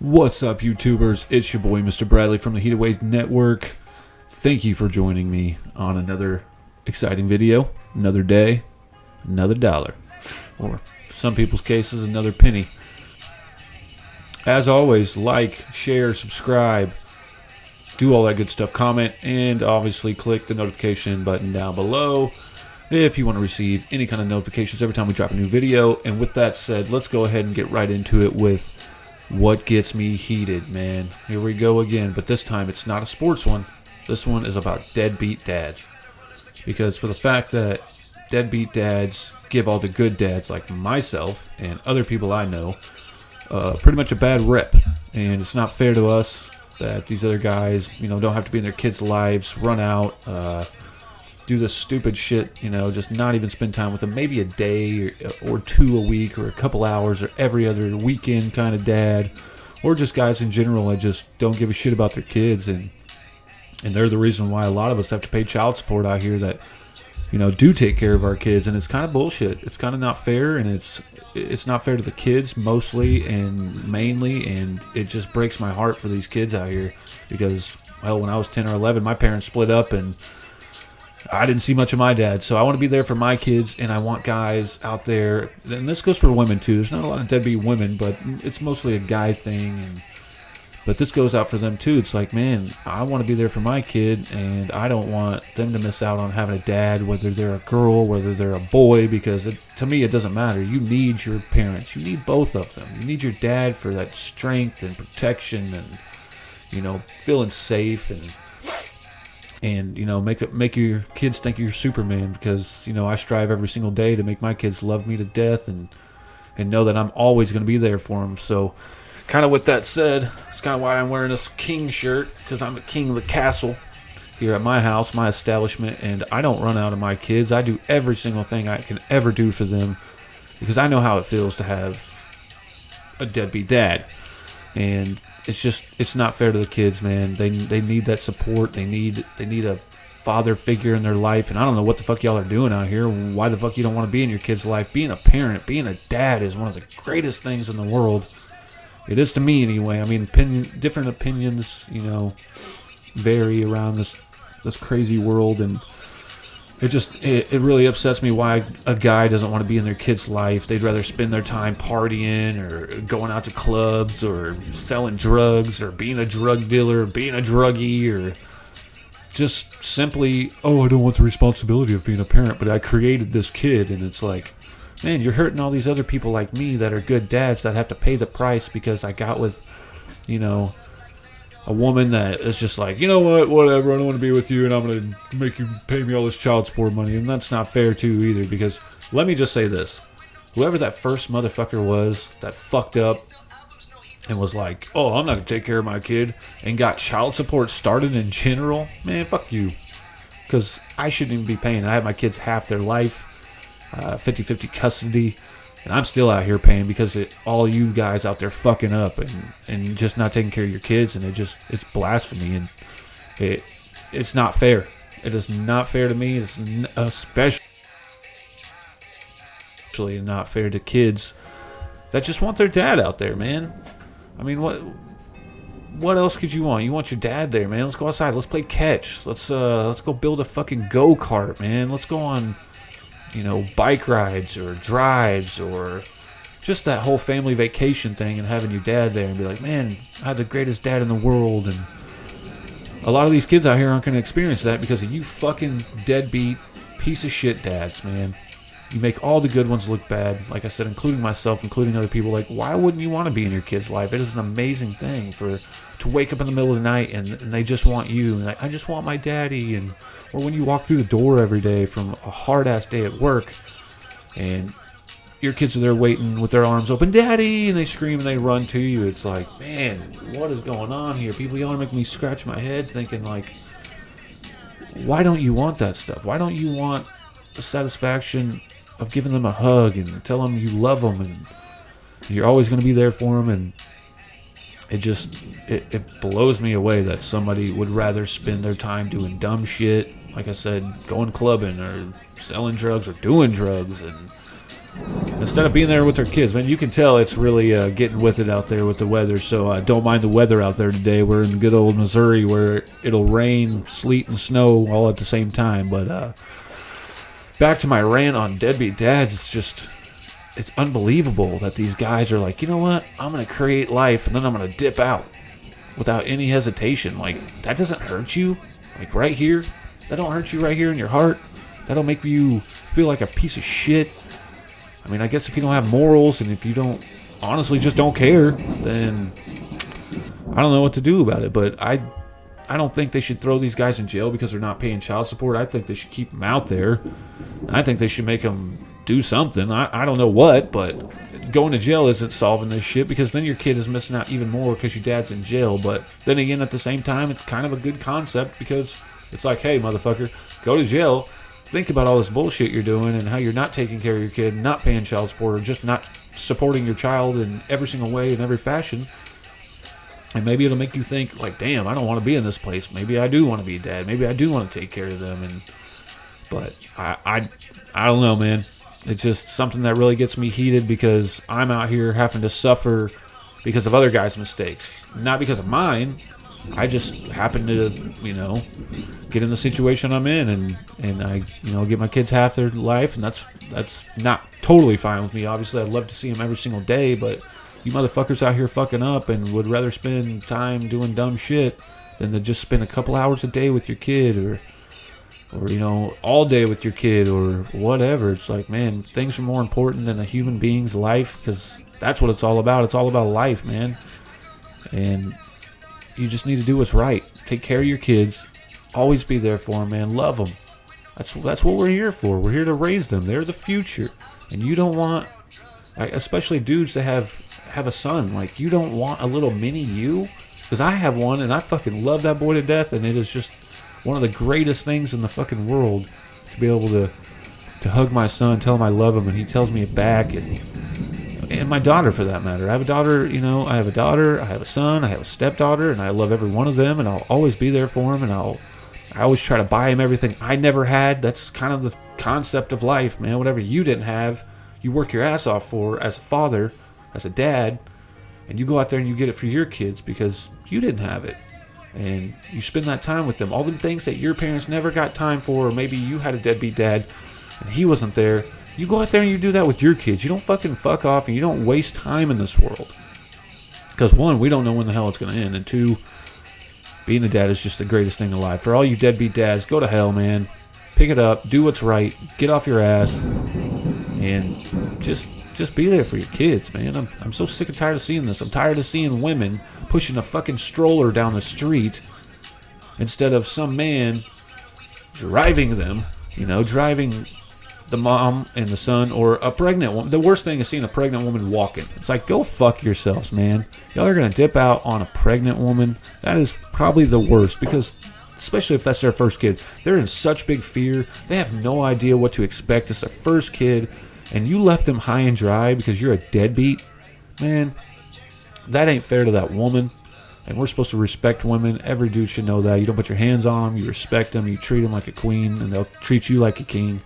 What's up, YouTubers? It's your boy, Mr. Bradley from the Heated Wave Network. Thank you for joining me on another exciting video, another day, another dollar, or some people's cases, another penny. As always, like, share, subscribe, do all that good stuff, comment, and obviously click the notification button down below if you want to receive any kind of notifications every time we drop a new video. And with that said, let's go ahead and get right into it with what gets me heated, man. Here we go again, but this time it's not a sports one. This one is about deadbeat dads. Because for the fact that deadbeat dads give all the good dads like myself and other people I know pretty much a bad rep. And it's not fair to us that these other guys, don't have to be in their kids' lives, run out, do this stupid shit, just not even spend time with them. Maybe a day or two a week or a couple hours or every other weekend kind of dad. Or just guys in general that just don't give a shit about their kids. And they're the reason why a lot of us have to pay child support out here that, do take care of our kids. And it's kind of bullshit. It's kind of not fair. And it's not fair to the kids mostly and mainly. And it just breaks my heart for these kids out here. Because, well, when I was 10 or 11, my parents split up and I didn't see much of my dad, so I want to be there for my kids, and I want guys out there, and this goes for women too. There's not a lot of deadbeat women, but it's mostly a guy thing, but this goes out for them too. It's like, man, I want to be there for my kid, and I don't want them to miss out on having a dad, whether they're a girl, whether they're a boy, because to me it doesn't matter. You need your parents. You need both of them. You need your dad for that strength and protection and, feeling safe and make your kids think you're Superman, because I strive every single day to make my kids love me to death and know that I'm always going to be there for them. So kind of with that said, it's kind of why I'm wearing this king shirt, because I'm the king of the castle here at my house, my establishment, and I don't run out of my kids. I do every single thing I can ever do for them, because I know how it feels to have a deadbeat dad. And it's not fair to the kids, man. They need that support. They need a father figure in their life. And I don't know what the fuck y'all are doing out here. Why the fuck you don't want to be in your kid's life? Being a parent, being a dad is one of the greatest things in the world. It is to me anyway. I mean, different opinions, vary around this crazy world, and it really upsets me why a guy doesn't want to be in their kid's life. They'd rather spend their time partying or going out to clubs or selling drugs or being a drug dealer or being a druggie, or just simply, I don't want the responsibility of being a parent, but I created this kid. And it's like, man, you're hurting all these other people like me that are good dads that have to pay the price because I got with, a woman that is just like, whatever, I don't want to be with you, and I'm going to make you pay me all this child support money. And that's not fair too either, because let me just say this. Whoever that first motherfucker was that fucked up and was like, I'm not going to take care of my kid, and got child support started in general, man, fuck you. Because I shouldn't even be paying. I have my kids half their life, 50-50 custody. And I'm still out here paying because all you guys out there fucking up and just not taking care of your kids, and it's blasphemy, and it's not fair. It is not fair to me. It's especially not fair to kids that just want their dad out there, man. I mean, what else could you want? You want your dad there, man. Let's go outside. Let's play catch. Let's go build a fucking go-kart, man. Let's go on bike rides or drives, or just that whole family vacation thing, and having your dad there and be like, man, I have the greatest dad in the world. And a lot of these kids out here aren't going to experience that because of you fucking deadbeat piece of shit dads, man. You make all the good ones look bad, like I said, including myself, including other people. Like, why wouldn't you want to be in your kid's life? It is an amazing thing to wake up in the middle of the night and they just want you, and like, I just want my daddy. Or when you walk through the door every day from a hard-ass day at work, and your kids are there waiting with their arms open, daddy, and they scream and they run to you. It's like, man, what is going on here? People yelling make me scratch my head thinking, like, why don't you want that stuff? Why don't you want the satisfaction of giving them a hug and tell them you love them and you're always going to be there for them? And it blows me away that somebody would rather spend their time doing dumb shit, like I said, going clubbing or selling drugs or doing drugs, and instead of being there with their kids, man, you can tell it's really getting with it out there with the weather. So don't mind the weather out there today. We're in good old Missouri where it'll rain, sleet, and snow all at the same time. But back to my rant on deadbeat dads, it's unbelievable that these guys are like, you know what? I'm going to create life, and then I'm going to dip out without any hesitation. Like, that doesn't hurt you? Like, right here? That don't hurt you right here in your heart? That don't make you feel like a piece of shit? I mean, I guess if you don't have morals and if you don't, honestly just don't care, then I don't know what to do about it. But I don't think they should throw these guys in jail because they're not paying child support. I think they should keep them out there. I think they should make them do something. I don't know what, but going to jail isn't solving this shit, because then your kid is missing out even more because your dad's in jail. But then again, at the same time, it's kind of a good concept, because it's like, hey, motherfucker, go to jail. Think about all this bullshit you're doing and how you're not taking care of your kid, not paying child support, or just not supporting your child in every single way, in every fashion. And maybe it'll make you think, like, damn, I don't want to be in this place. Maybe I do want to be a dad. Maybe I do want to take care of them. But I don't know, man. It's just something that really gets me heated, because I'm out here having to suffer because of other guys' mistakes, not because of mine. I just happen to, get in the situation I'm in, and I, get my kids half their life, and that's not totally fine with me. Obviously, I'd love to see them every single day, but you motherfuckers out here fucking up and would rather spend time doing dumb shit than to just spend a couple hours a day with your kid, or all day with your kid, or whatever. It's like, man, things are more important than a human being's life, because that's what it's all about. It's all about life, man. And you just need to do what's right. Take care of your kids. Always be there for them, man. Love them. That's what we're here for. We're here to raise them. They're the future. And you don't want, especially dudes that have a son, like, you don't want a little mini you. Because I have one, and I fucking love that boy to death, and it is just one of the greatest things in the fucking world to be able to hug my son, tell him I love him, and he tells me it back, and my daughter, for that matter. I have a daughter, I have a daughter, I have a son, I have a stepdaughter, and I love every one of them, and I'll always be there for him, and I always try to buy him everything I never had. That's kind of the concept of life, man. Whatever you didn't have, you work your ass off for as a father, as a dad, and you go out there and you get it for your kids because you didn't have it. And you spend that time with them. All the things that your parents never got time for, or maybe you had a deadbeat dad and he wasn't there. You go out there and you do that with your kids. You don't fucking fuck off, and you don't waste time in this world. Because one, we don't know when the hell it's going to end. And two, being a dad is just the greatest thing alive. For all you deadbeat dads, go to hell, man. Pick it up. Do what's right. Get off your ass. And just be there for your kids, man. I'm so sick and tired of seeing this. I'm tired of seeing women pushing a fucking stroller down the street instead of some man driving them, driving the mom and the son, or a pregnant woman. The worst thing is seeing a pregnant woman walking. It's like, go fuck yourselves, man. Y'all are going to dip out on a pregnant woman. That is probably the worst, because especially if that's their first kid, they're in such big fear. They have no idea what to expect. It's their first kid, and you left them high and dry because you're a deadbeat. Man, that ain't fair to that woman. And we're supposed to respect women. Every dude should know that. You don't put your hands on them. You respect them. You treat them like a queen, and they'll treat you like a king.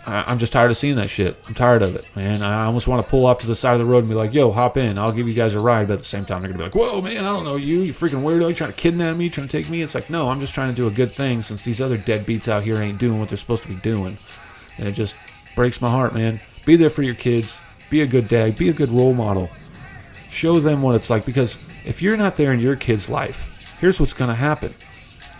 I'm just tired of seeing that shit. I'm tired of it, man. I almost want to pull off to the side of the road and be like, yo, hop in. I'll give you guys a ride. But at the same time, they're going to be like, whoa, man, I don't know you. You freaking weirdo. You trying to kidnap me? Trying to take me? It's like, no, I'm just trying to do a good thing, since these other deadbeats out here ain't doing what they're supposed to be doing. And it just breaks my heart, man. Be there for your kids. Be a good dad. Be a good role model. Show them what it's like. Because if you're not there in your kid's life, here's what's going to happen.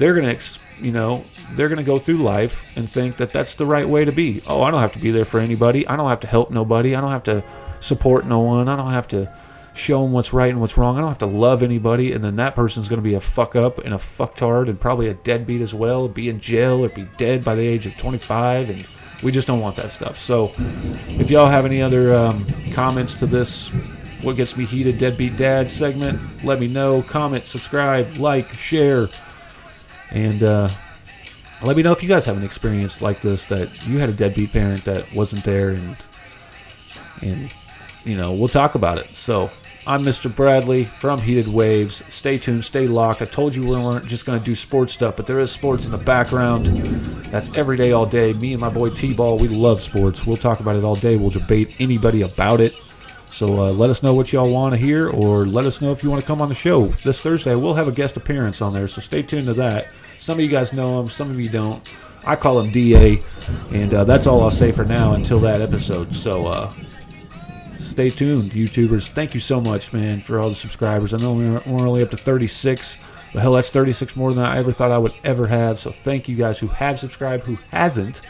They're going to, they're going to go through life and think that that's the right way to be. Oh, I don't have to be there for anybody. I don't have to help nobody. I don't have to support no one. I don't have to show them what's right and what's wrong. I don't have to love anybody. And then that person's going to be a fuck up and a fucktard and probably a deadbeat as well, be in jail or be dead by the age of 25. And we just don't want that stuff. So if y'all have any other comments to this What Gets Me Heated Deadbeat Dad segment, let me know. Comment, subscribe, like, share. And let me know if you guys have an experience like this, that you had a deadbeat parent that wasn't there, and we'll talk about it. So I'm Mr. Bradley from Heated Waves. Stay tuned, stay locked. I told you we weren't just going to do sports stuff, but there is sports in the background. That's every day, all day. Me and my boy T-Ball, we love sports. We'll talk about it all day. We'll debate anybody about it. So let us know what y'all want to hear, or let us know if you want to come on the show. This Thursday, we'll have a guest appearance on there, so stay tuned to that. Some of you guys know him, some of you don't. I call him DA, and that's all I'll say for now until that episode. So stay tuned, YouTubers. Thank you so much, man, for all the subscribers. I know we're only up to 36, but hell, that's 36 more than I ever thought I would ever have. So thank you guys who have subscribed. Who hasn't,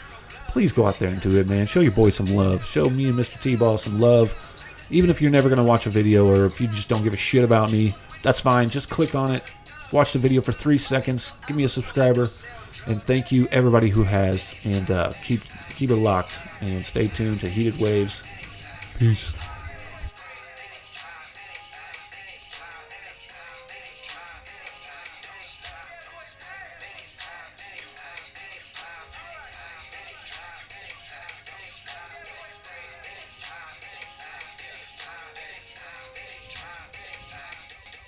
please go out there and do it, man. Show your boy some love. Show me and Mr. T-Ball some love. Even if you're never going to watch a video, or if you just don't give a shit about me, that's fine. Just click on it. Watch the video for 3 seconds. Give me a subscriber. And thank you, everybody who has. And keep it locked. And stay tuned to Heated Waves. Peace.